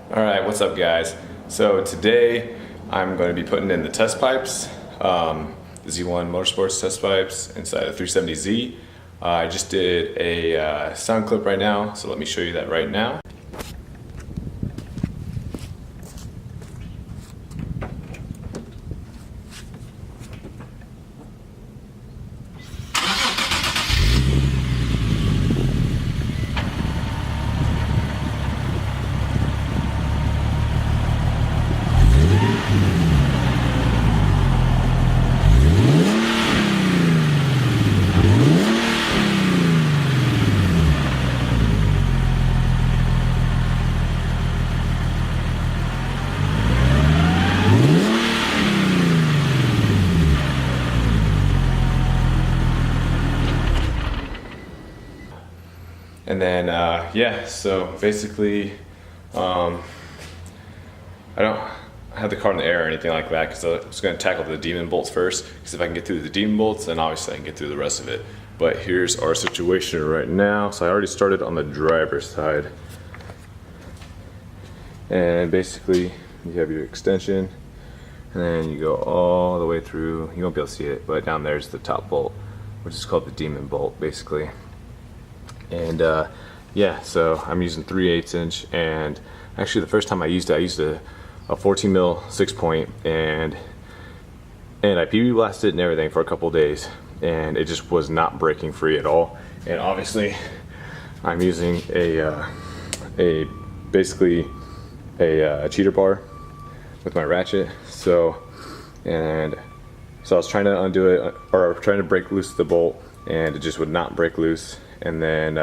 Alright, what's up guys? So today I'm going to be putting in the test pipes, the Z1 Motorsports test pipes inside a 370Z. I just did a sound clip right now, so let me show you that right now. And then, yeah, so basically, I don't have the car in the air or anything like that because I was going to tackle the demon bolts first, because if I can get through the demon bolts, then obviously I can get through the rest of it. But here's our situation right now. So I already started on the driver's side. And basically, you have your extension, and then you go all the way through. You won't be able to see it, but down there's the top bolt, which is called the demon bolt, basically. And yeah, so I'm using 3/8 inch, and actually the first time I used a 14 mil 6-point, and I PB blasted and everything for a couple days, and it just was not breaking free at all. And obviously I'm using basically a cheater bar with my ratchet. So I was trying to undo it, or trying to break loose the bolt, and it just would not break loose. And then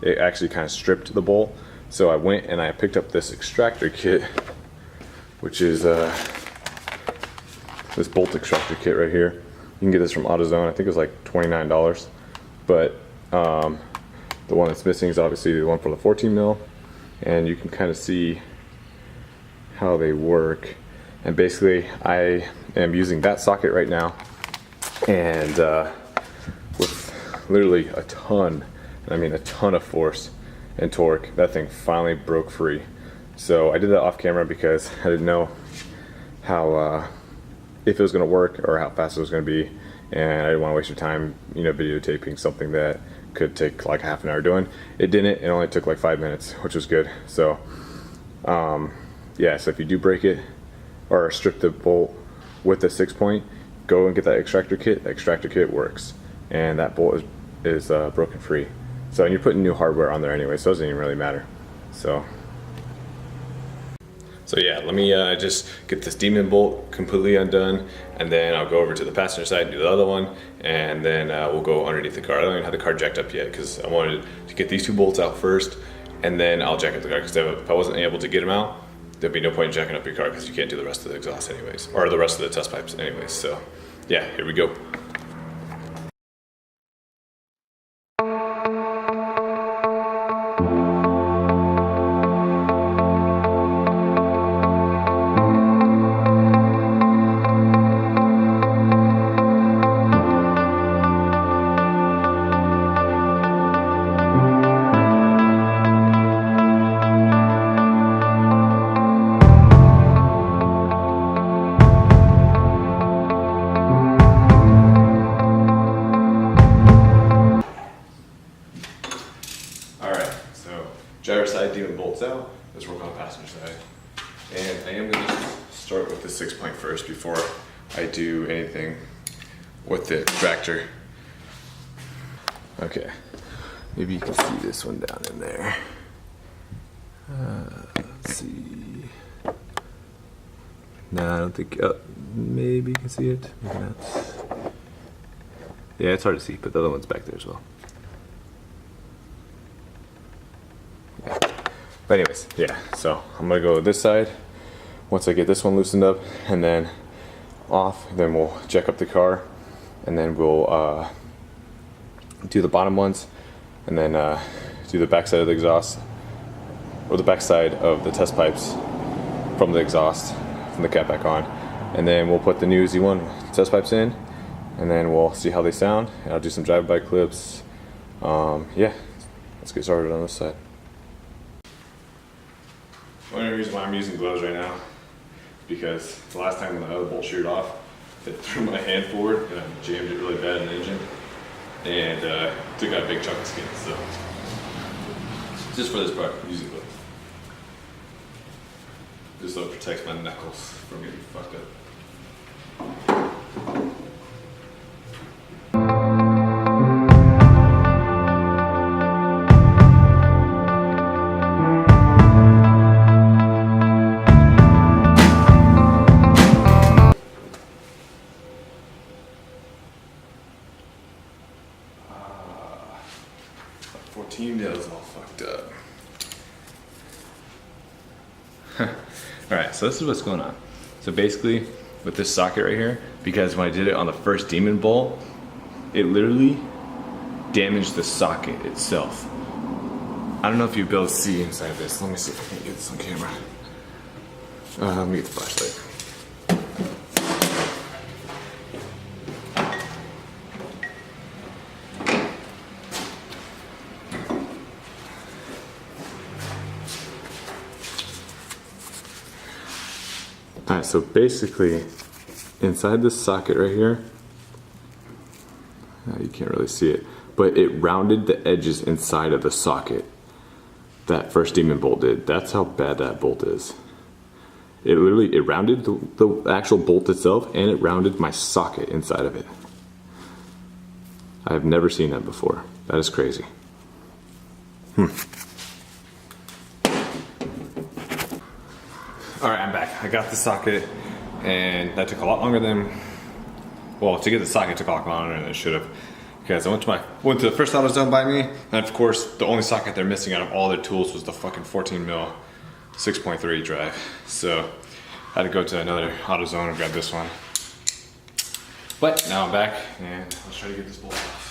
it actually kind of stripped the bolt. So I went and I picked up this extractor kit, which is this bolt extractor kit right here. You can get this from AutoZone. I think it was like $29. But the one that's missing is obviously the one for the 14 mil, and you can kind of see how they work. And basically I am using that socket right now, and with literally a ton, I mean a ton of force and torque, that thing finally broke free. So I did that off camera because I didn't know how if it was going to work or how fast it was going to be, and I didn't want to waste your time, you know, videotaping something that could take like half an hour doing. It didn't. It only took like 5 minutes, which was good. So yeah, so if you do break it or strip the bolt with the 6-point, go and get that extractor kit. The extractor kit works, and that bolt is broken free. So, and you're putting new hardware on there anyway, so it doesn't even really matter. So yeah, let me just get this demon bolt completely undone, and then I'll go over to the passenger side and do the other one, and then we'll go underneath the car. I don't even have the car jacked up yet because I wanted to get these two bolts out first, and then I'll jack up the car, because if I wasn't able to get them out, there'd be no point in jacking up your car because you can't do the rest of the exhaust anyways, or the rest of the test pipes anyways. So yeah, here we go. Driver's side demon bolts out. Let's work on the passenger side. And I am going to start with the 6-point first before I do anything with the extractor. Okay, maybe you can see this one down in there. Let's see. No, I don't think, maybe you can see it. Maybe not. Yeah, it's hard to see, but the other one's back there as well. But anyways, yeah, so I'm gonna go this side once I get this one loosened up, and then off, then we'll jack up the car, and then we'll do the bottom ones, and then do the back side of the exhaust, or the back side of the test pipes from the exhaust, from the cap back on, and then we'll put the new Z1 test pipes in, and then we'll see how they sound, and I'll do some drive-by clips. Yeah, let's get started on this side. The only reason why I'm using gloves right now is because the last time when the other bolt sheared off, it threw my hand forward and I jammed it really bad in the engine and took out a big chunk of skin. So just for this part, I'm using gloves. Just so it protects my knuckles from getting fucked up. 14 nails all fucked up. Alright, so this is what's going on. So basically, with this socket right here, because when I did it on the first demon bolt, it literally damaged the socket itself. I don't know if you'll be able to see inside of this. Let me see if I can get this on camera. Let me get the flashlight. Alright, so basically, inside this socket right here, you can't really see it, but it rounded the edges inside of the socket. That first demon bolt did. That's how bad that bolt is. It literally, it rounded the actual bolt itself, and it rounded my socket inside of it. I have never seen that before. That is crazy. Alright, I'm back. I got the socket, and that took a lot longer than, well, to get the socket took a lot longer than it should have. Because I went to the first AutoZone by me, and of course, the only socket they're missing out of all their tools was the fucking 14 mil 6.3 drive. So I had to go to another AutoZone and grab this one. But now I'm back, and let's try to get this bolt off.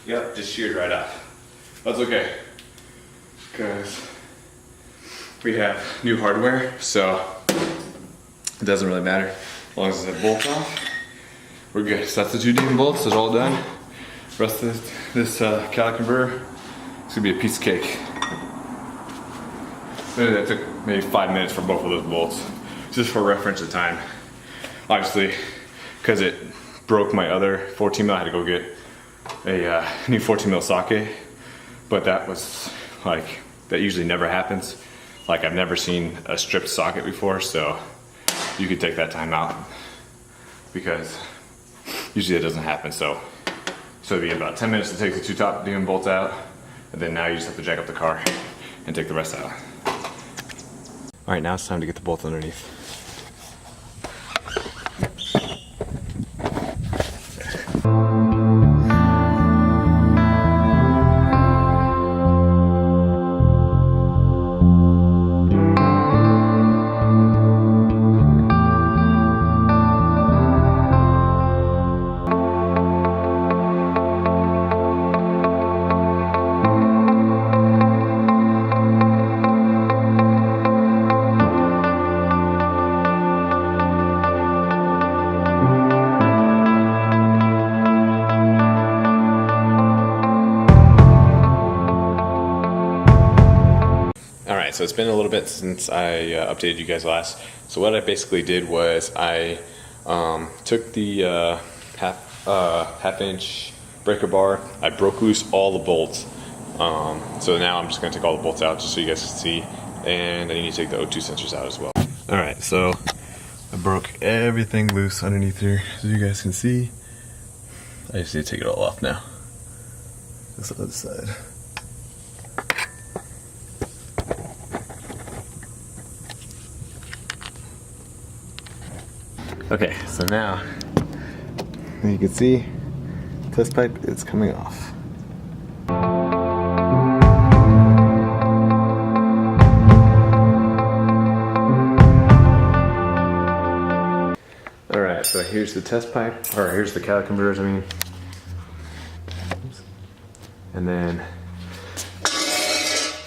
Yep, just sheared right off. That's okay, because we have new hardware, so it doesn't really matter. As long as it's a bolt off, we're good. So that's the 2 demon bolts, it's all done. The rest of this calic converter, it's gonna be a piece of cake. That took maybe 5 minutes for both of those bolts, just for reference of time. Obviously, because it broke my other 14 mil, I had to go get a new 14 mil socket, but that was like, that usually never happens. Like, I've never seen a stripped socket before, so you could take that time out because usually it doesn't happen. So it'd be about 10 minutes to take the 2 top demon bolts out, and then now you just have to jack up the car and take the rest out. All right, now it's time to get the bolts underneath. Alright, so it's been a little bit since I updated you guys last. So what I basically did was I took the half-inch breaker bar, I broke loose all the bolts. So now I'm just going to take all the bolts out just so you guys can see, and I need to take the O2 sensors out as well. Alright, so I broke everything loose underneath here, so you guys can see. I just need to take it all off now. This other side. Okay, so now you can see test pipe is coming off. Alright, so here's the test pipe, or here's the catalytic converters, I mean. And then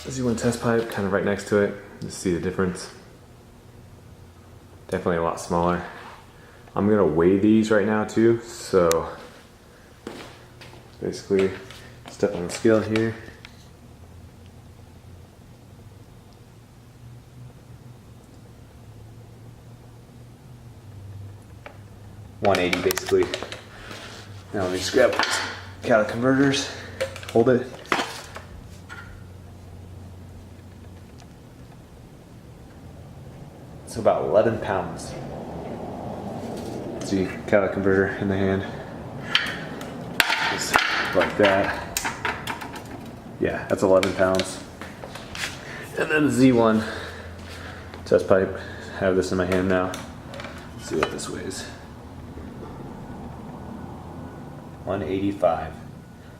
as you want a test pipe kind of right next to it, you see the difference. Definitely a lot smaller. I'm gonna weigh these right now too, so basically step on the scale here. $180 basically. Now let me just grab these catalytic converters, hold it. It's about 11 pounds. See, catalytic converter in the hand. Just like that. Yeah, that's 11 pounds. And then the Z1 test pipe. I have this in my hand now. Let's see what this weighs. 185.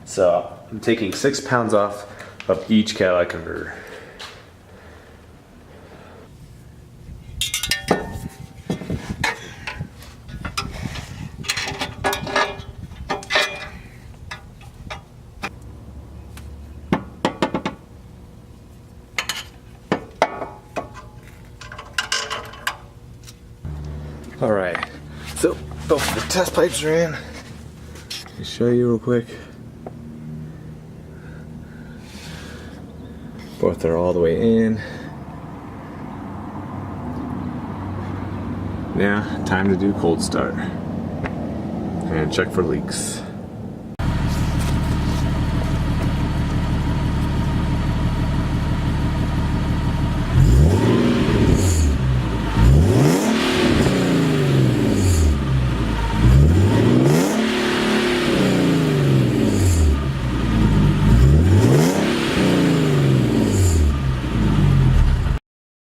So I'm taking 6 pounds off of each catalytic converter. Alright, so both the test pipes are in. Let me show you real quick. Both are all the way in. Now, time to do cold start. And check for leaks.